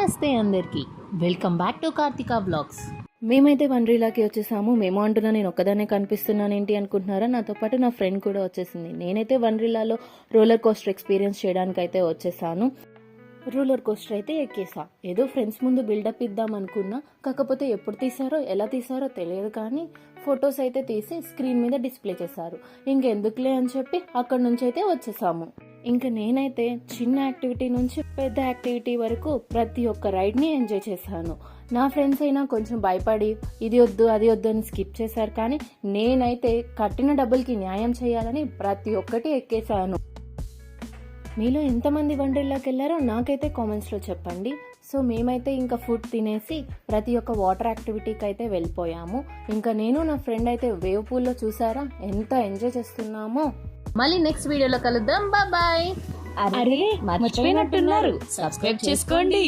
నమస్తే అందరికీ, welcome back to Karthika vlogs. మేమైతే వండర్లాకి వచ్చేసాము. మేము అంటున్నా నేను ఒక్కదానే కనిపిస్తున్నాను ఏంటి అనుకుంటున్నారా? నాతో పాటు నా ఫ్రెండ్ కూడా వచ్చేసింది. నేనైతే వండర్లాలో రోలర్ కోస్టర్ ఎక్స్పీరియన్స్ చేయడానికి అయితే వచ్చేసాను. రోలర్ కోస్టర్ అయితే ఎక్కేసా. ఏదో ఫ్రెండ్స్ ముందు బిల్డప్ ఇద్దాం అనుకున్నా, కాకపోతే ఎప్పుడు తీసారో ఎలా తీసారో తెలియదు, కానీ ఫొటోస్ అయితే తీసి స్క్రీన్ మీద డిస్ప్లే చేశారు. ఇంకెందుకులే అని చెప్పి అక్కడ నుంచి అయితే వచ్చేసాము. ఇంకా నేనైతే చిన్న యాక్టివిటీ నుంచి పెద్ద యాక్టివిటీ వరకు ప్రతి ఒక్క రైడ్ని ఎంజాయ్ చేశాను. నా ఫ్రెండ్స్ అయినా కొంచెం భయపడి ఇది వద్దు అది వద్దు అని స్కిప్ చేశారు, కానీ నేనైతే కట్టిన డబ్బులకి న్యాయం చేయాలని ప్రతి ఒక్కటి ఎక్కేశాను. మీలో ఎంతమంది వండర్లాకి వెళ్ళారో నాకైతే కామెంట్స్లో చెప్పండి. సో మేమైతే ఇంకా ఫుడ్ తినేసి ప్రతి ఒక్క వాటర్ యాక్టివిటీకి అయితే వెళ్ళిపోయాము. ఇంకా నేను నా ఫ్రెండ్ అయితే వేవ్ పూల్లో చూసారా ఎంత ఎంజాయ్ చేస్తున్నామో. మళ్ళీ నెక్స్ట్ వీడియోలో కలుద్దాం. బాయ్. అరే మర్చిపోయినట్టున్నారు, సబ్స్క్రైబ్ చేసుకోండి.